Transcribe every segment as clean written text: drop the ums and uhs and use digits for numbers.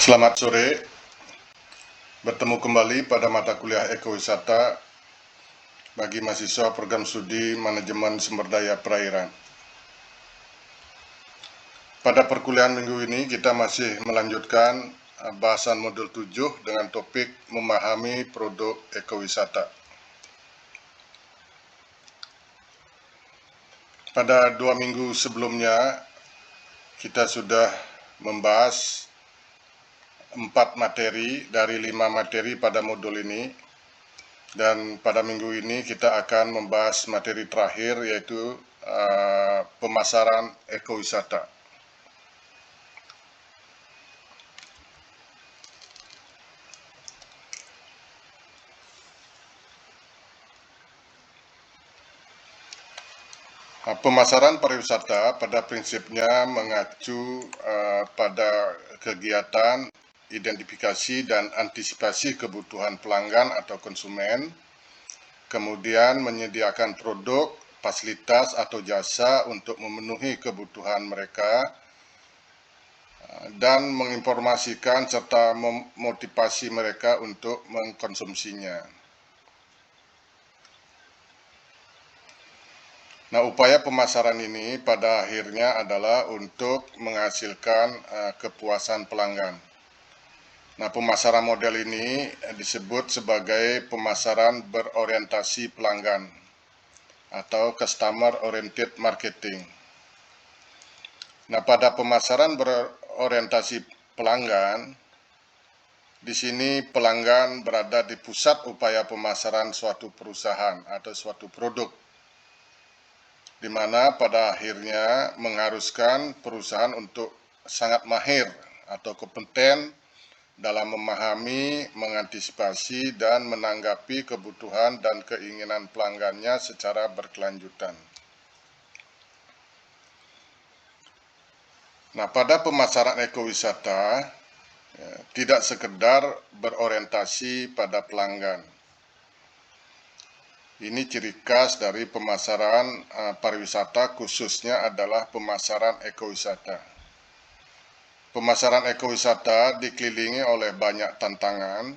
Selamat sore, bertemu kembali pada mata kuliah ekowisata bagi mahasiswa program studi manajemen sumber daya perairan. Pada perkuliahan minggu ini kita masih melanjutkan bahasan modul 7 dengan topik memahami produk ekowisata. Pada 2 minggu sebelumnya kita sudah membahas 4 materi dari 5 materi pada modul ini, dan pada minggu ini kita akan membahas materi terakhir, yaitu pemasaran ekowisata. Pemasaran pariwisata pada prinsipnya mengacu pada kegiatan identifikasi dan antisipasi kebutuhan pelanggan atau konsumen, kemudian menyediakan produk, fasilitas atau jasa untuk memenuhi kebutuhan mereka, dan menginformasikan serta memotivasi mereka untuk mengkonsumsinya. Nah, upaya pemasaran ini pada akhirnya adalah untuk menghasilkan kepuasan pelanggan. Nah, pemasaran model ini disebut sebagai pemasaran berorientasi pelanggan atau customer oriented marketing. Nah, pada pemasaran berorientasi pelanggan, di sini pelanggan berada di pusat upaya pemasaran suatu perusahaan atau suatu produk, di mana pada akhirnya mengharuskan perusahaan untuk sangat mahir atau kompeten dalam memahami, mengantisipasi, dan menanggapi kebutuhan dan keinginan pelanggannya secara berkelanjutan. Nah, pada pemasaran ekowisata tidak sekedar berorientasi pada pelanggan. Ini ciri khas dari pemasaran pariwisata, khususnya adalah pemasaran ekowisata. Pemasaran ekowisata dikelilingi oleh banyak tantangan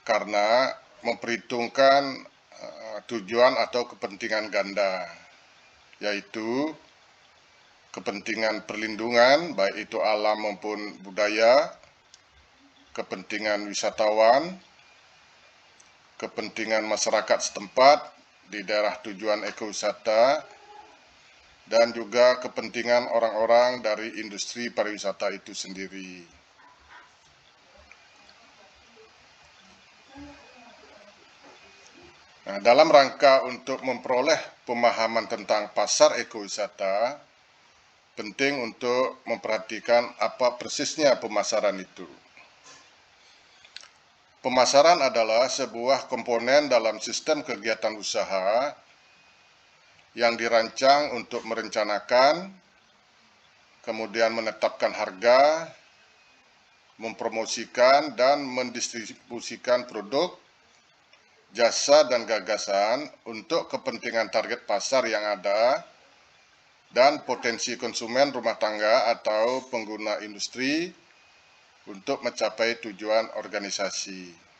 karena memperhitungkan tujuan atau kepentingan ganda, yaitu kepentingan perlindungan, baik itu alam maupun budaya, kepentingan wisatawan, kepentingan masyarakat setempat di daerah tujuan ekowisata, dan juga kepentingan orang-orang dari industri pariwisata itu sendiri. Nah, dalam rangka untuk memperoleh pemahaman tentang pasar ekowisata, penting untuk memperhatikan apa persisnya pemasaran itu. Pemasaran adalah sebuah komponen dalam sistem kegiatan usaha yang dirancang untuk merencanakan, kemudian menetapkan harga, mempromosikan dan mendistribusikan produk, jasa dan gagasan untuk kepentingan target pasar yang ada dan potensi konsumen rumah tangga atau pengguna industri untuk mencapai tujuan organisasi.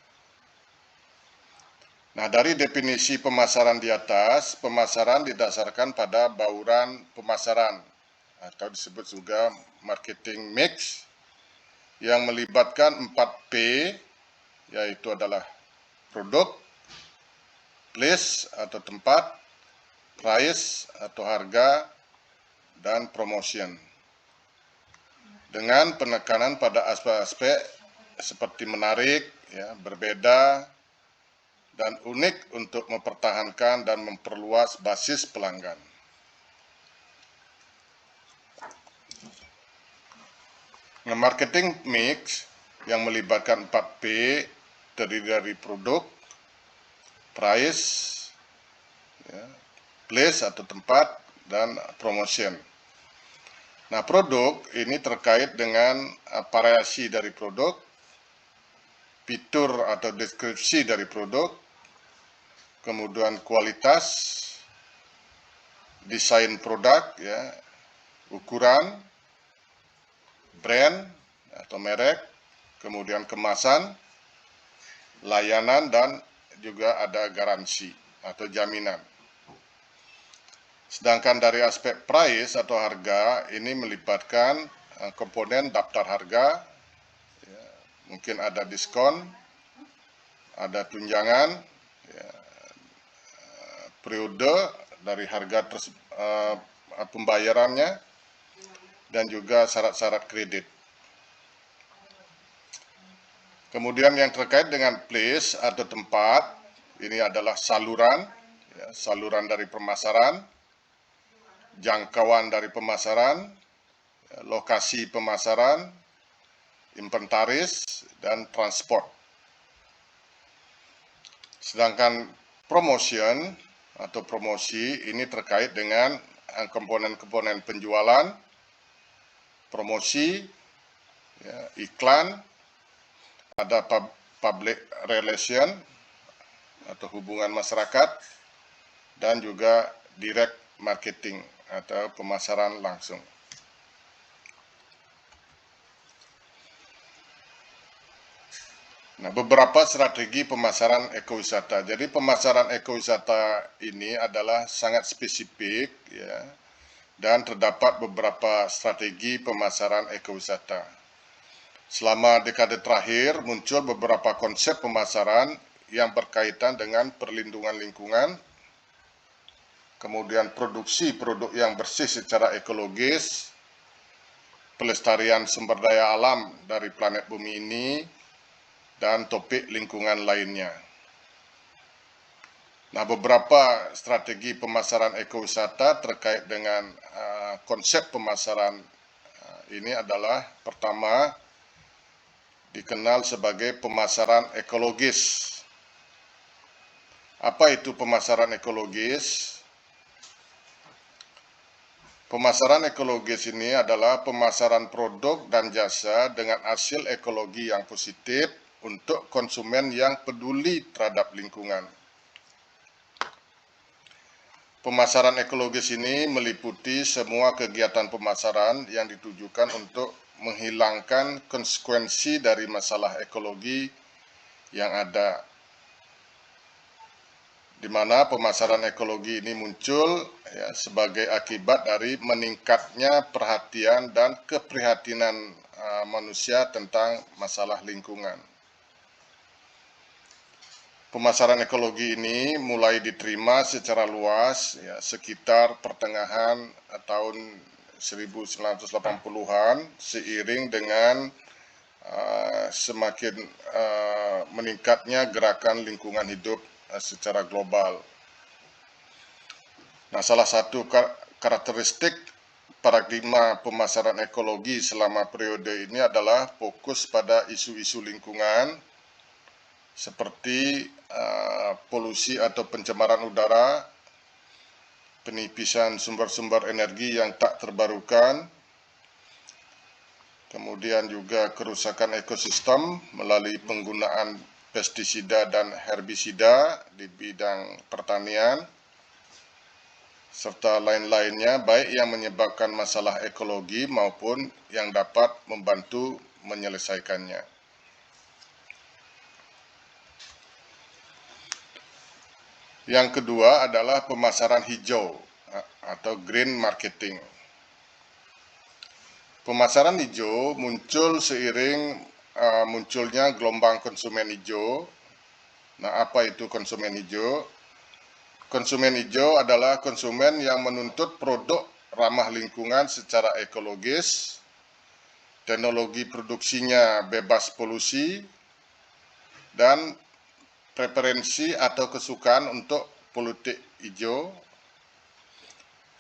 Nah, dari definisi pemasaran di atas, pemasaran didasarkan pada bauran pemasaran atau disebut juga marketing mix yang melibatkan 4P, yaitu adalah produk, place atau tempat, price atau harga, dan promotion. Dengan penekanan pada aspek-aspek seperti menarik, berbeda, dan unik untuk mempertahankan dan memperluas basis pelanggan. Nah, marketing mix yang melibatkan 4P terdiri dari produk, price, place atau tempat, dan promotion. Nah, produk ini terkait dengan variasi dari produk, fitur atau deskripsi dari produk, kemudian kualitas, desain produk, ukuran, brand atau merek, kemudian kemasan, layanan, dan juga ada garansi atau jaminan. Sedangkan dari aspek price atau harga, ini melibatkan komponen daftar harga, ya, mungkin ada diskon, ada tunjangan, ya, periode dari harga pembayarannya, dan juga syarat-syarat kredit. Kemudian yang terkait dengan place atau tempat, ini adalah saluran, ya, saluran dari pemasaran, jangkauan dari pemasaran, ya, lokasi pemasaran, inventaris, dan transport. Sedangkan promotion atau promosi ini terkait dengan komponen-komponen penjualan, promosi, ya, iklan, ada public relation atau hubungan masyarakat, dan juga direct marketing atau pemasaran langsung. Nah, beberapa strategi pemasaran ekowisata. Jadi pemasaran ekowisata ini adalah sangat spesifik, ya, dan terdapat beberapa strategi pemasaran ekowisata. Selama dekade terakhir muncul beberapa konsep pemasaran yang berkaitan dengan perlindungan lingkungan, kemudian produksi produk yang bersih secara ekologis, pelestarian sumber daya alam dari planet bumi ini, dan topik lingkungan lainnya. Nah, beberapa strategi pemasaran ekowisata terkait dengan konsep pemasaran ini adalah, pertama, dikenal sebagai pemasaran ekologis. Apa itu pemasaran ekologis? Pemasaran ekologis ini adalah pemasaran produk dan jasa dengan hasil ekologi yang positif untuk konsumen yang peduli terhadap lingkungan. Pemasaran ekologis ini meliputi semua kegiatan pemasaran yang ditujukan untuk menghilangkan konsekuensi dari masalah ekologi yang ada, di mana pemasaran ekologi ini muncul, ya, sebagai akibat dari meningkatnya perhatian dan keprihatinan manusia tentang masalah lingkungan. Pemasaran ekologi ini mulai diterima secara luas, ya, sekitar pertengahan tahun 1980-an seiring dengan semakin meningkatnya gerakan lingkungan hidup secara global. Nah, salah satu karakteristik paradigma pemasaran ekologi selama periode ini adalah fokus pada isu-isu lingkungan seperti polusi atau pencemaran udara, penipisan sumber-sumber energi yang tak terbarukan, kemudian juga kerusakan ekosistem melalui penggunaan pestisida dan herbisida di bidang pertanian, serta lain-lainnya, baik yang menyebabkan masalah ekologi maupun yang dapat membantu menyelesaikannya. Yang kedua adalah pemasaran hijau atau green marketing. Pemasaran hijau muncul seiring munculnya gelombang konsumen hijau. Nah, apa itu konsumen hijau? Konsumen hijau adalah konsumen yang menuntut produk ramah lingkungan secara ekologis, teknologi produksinya bebas polusi, dan preferensi atau kesukaan untuk politik hijau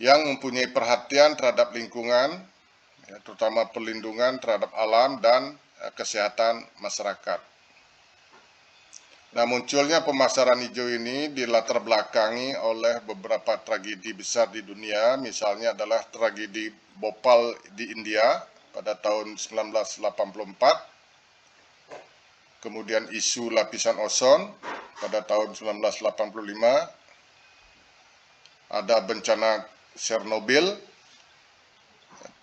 yang mempunyai perhatian terhadap lingkungan, ya, terutama perlindungan terhadap alam dan kesehatan masyarakat. Nah, munculnya pemasaran hijau ini dilatar belakangi oleh beberapa tragedi besar di dunia, misalnya adalah tragedi Bhopal di India pada tahun 1984, kemudian isu lapisan ozon pada tahun 1985, ada bencana Chernobyl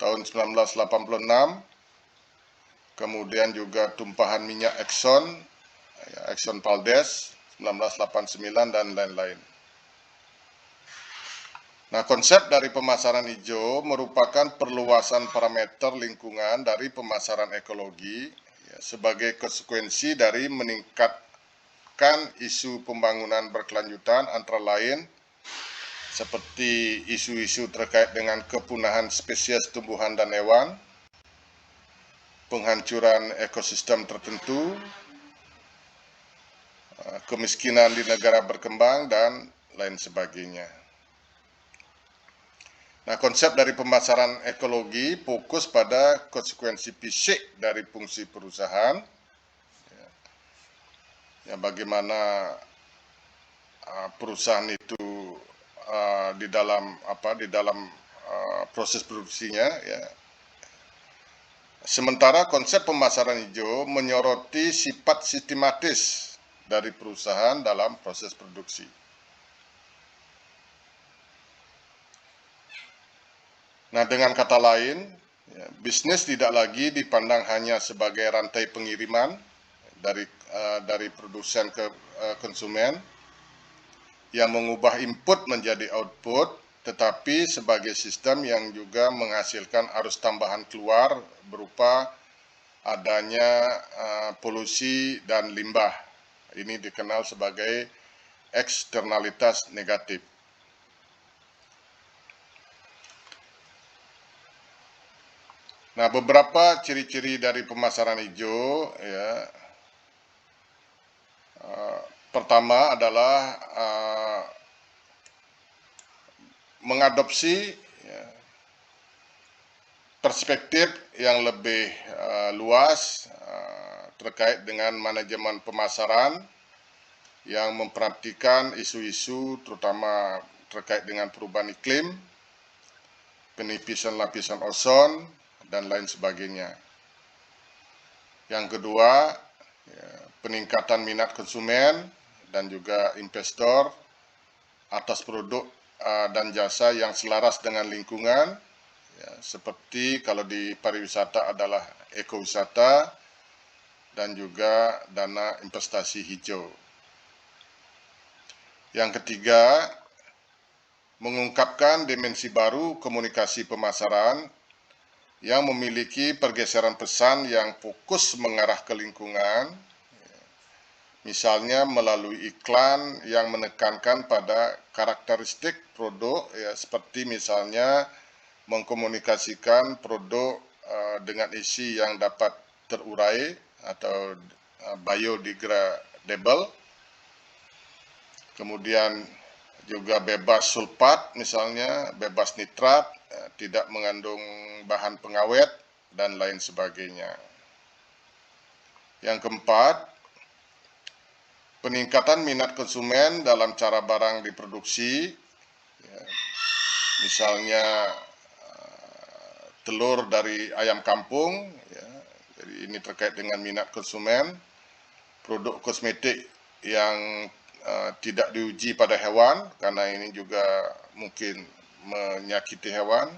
tahun 1986, kemudian juga tumpahan minyak Exxon, Exxon Valdez 1989 dan lain-lain. Nah, konsep dari pemasaran hijau merupakan perluasan parameter lingkungan dari pemasaran ekologi sebagai konsekuensi dari meningkatkan isu pembangunan berkelanjutan antara lain seperti isu-isu terkait dengan kepunahan spesies tumbuhan dan hewan, penghancuran ekosistem tertentu, kemiskinan di negara berkembang, dan lain sebagainya. Nah, konsep dari pemasaran ekologi fokus pada konsekuensi fisik dari fungsi perusahaan, ya, bagaimana perusahaan itu di dalam proses produksinya, ya. Sementara konsep pemasaran hijau menyoroti sifat sistematis dari perusahaan dalam proses produksi. Nah, dengan kata lain, ya, bisnis tidak lagi dipandang hanya sebagai rantai pengiriman dari produsen ke konsumen yang mengubah input menjadi output, tetapi sebagai sistem yang juga menghasilkan arus tambahan keluar berupa adanya polusi dan limbah. Ini dikenal sebagai eksternalitas negatif. Nah, beberapa ciri-ciri dari pemasaran hijau, ya, pertama adalah mengadopsi, ya, perspektif yang lebih luas terkait dengan manajemen pemasaran yang memperhatikan isu-isu terutama terkait dengan perubahan iklim, penipisan lapisan ozon, dan lain sebagainya. Yang kedua, ya, peningkatan minat konsumen dan juga investor atas produk dan jasa yang selaras dengan lingkungan, ya, seperti kalau di pariwisata adalah ekowisata dan juga dana investasi hijau. Yang ketiga, mengungkapkan dimensi baru komunikasi pemasaran yang memiliki pergeseran pesan yang fokus mengarah ke lingkungan, misalnya melalui iklan yang menekankan pada karakteristik produk, ya, seperti misalnya mengkomunikasikan produk dengan isi yang dapat terurai atau biodegradable, kemudian juga bebas sulfat, misalnya bebas nitrat, tidak mengandung bahan pengawet, dan lain sebagainya. Yang keempat, peningkatan minat konsumen dalam cara barang diproduksi, ya, misalnya telur dari ayam kampung, ya, jadi ini terkait dengan minat konsumen, produk kosmetik yang tidak diuji pada hewan, karena ini juga mungkin menyakiti hewan,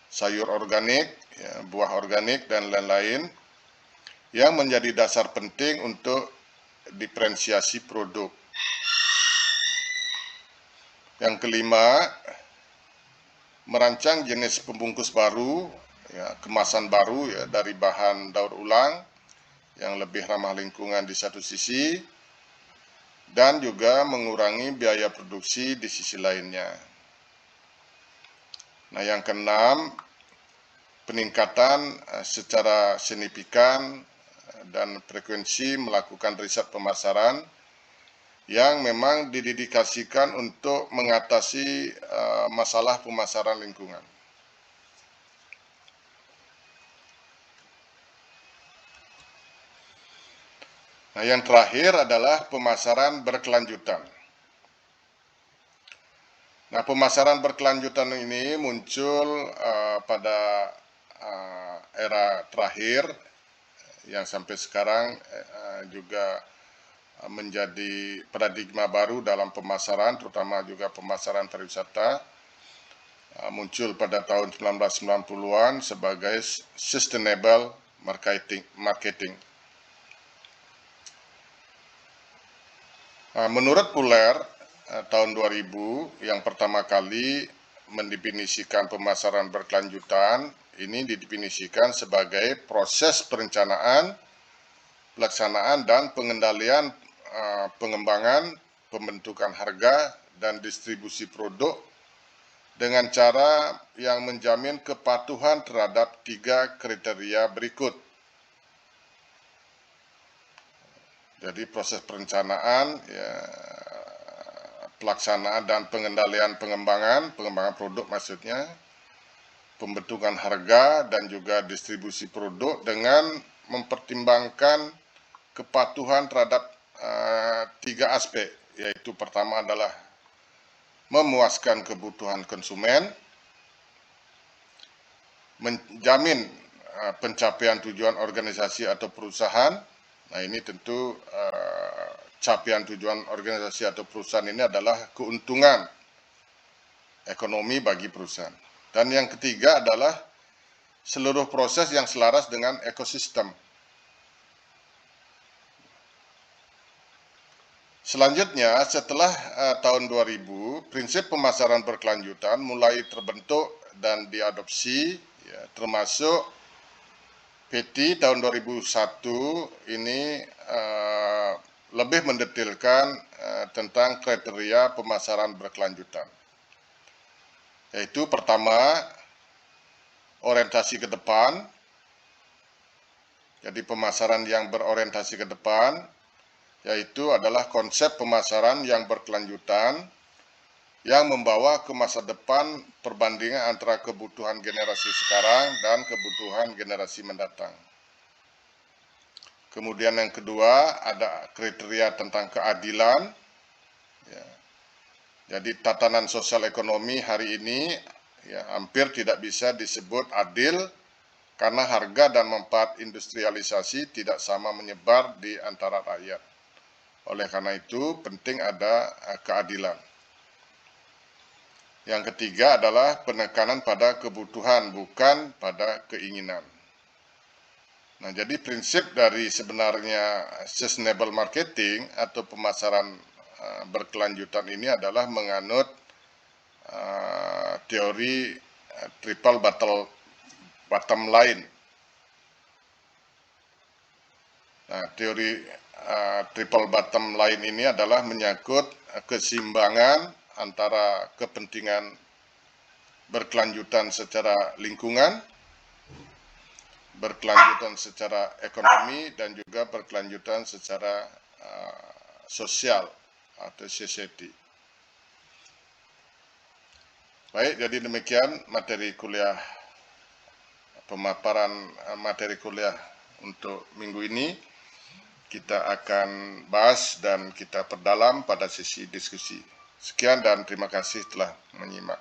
sayur organik, ya, buah organik, dan lain-lain, yang menjadi dasar penting untuk diferensiasi produk. Yang kelima, merancang jenis pembungkus baru, ya, kemasan baru, ya, dari bahan daur ulang yang lebih ramah lingkungan di satu sisi, dan juga mengurangi biaya produksi di sisi lainnya. Nah, yang keenam, peningkatan secara signifikan dan frekuensi melakukan riset pemasaran yang memang didedikasikan untuk mengatasi masalah pemasaran lingkungan. Nah, yang terakhir adalah pemasaran berkelanjutan. Nah, pemasaran berkelanjutan ini muncul pada era terakhir yang sampai sekarang juga menjadi paradigma baru dalam pemasaran, terutama juga pemasaran pariwisata, muncul pada tahun 1990-an sebagai sustainable marketing. Menurut Puller, tahun 2000 yang pertama kali mendefinisikan pemasaran berkelanjutan, ini didefinisikan sebagai proses perencanaan, pelaksanaan, dan pengendalian pengembangan, pembentukan harga, dan distribusi produk dengan cara yang menjamin kepatuhan terhadap 3 kriteria berikut. Jadi proses perencanaan, ya, pelaksanaan dan pengendalian pengembangan produk maksudnya, pembentukan harga dan juga distribusi produk dengan mempertimbangkan kepatuhan terhadap 3 aspek, yaitu pertama adalah memuaskan kebutuhan konsumen, menjamin pencapaian tujuan organisasi atau perusahaan. Nah, ini tentu capaian tujuan organisasi atau perusahaan ini adalah keuntungan ekonomi bagi perusahaan. Dan yang ketiga adalah seluruh proses yang selaras dengan ekosistem. Selanjutnya, setelah tahun 2000, prinsip pemasaran berkelanjutan mulai terbentuk dan diadopsi, ya, termasuk PT tahun 2001 ini lebih mendetailkan tentang kriteria pemasaran berkelanjutan. Yaitu pertama, orientasi ke depan. Jadi pemasaran yang berorientasi ke depan, yaitu adalah konsep pemasaran yang berkelanjutan yang membawa ke masa depan perbandingan antara kebutuhan generasi sekarang dan kebutuhan generasi mendatang. Kemudian yang kedua, ada kriteria tentang keadilan. Ya. Jadi tatanan sosial ekonomi hari ini ya, hampir tidak bisa disebut adil karena harga dan manfaat industrialisasi tidak sama menyebar di antara rakyat. Oleh karena itu, penting ada keadilan. Yang ketiga adalah penekanan pada kebutuhan, bukan pada keinginan. Nah, jadi prinsip dari sebenarnya sustainable marketing atau pemasaran berkelanjutan ini adalah menganut teori triple bottom line. Nah, teori triple bottom line ini adalah menyangkut keseimbangan antara kepentingan berkelanjutan secara lingkungan, berkelanjutan secara ekonomi, dan juga berkelanjutan secara sosial atau society. Baik, jadi demikian materi kuliah, pemaparan materi kuliah untuk minggu ini. Kita akan bahas dan kita perdalam pada sesi diskusi. Sekian dan terima kasih telah menyimak.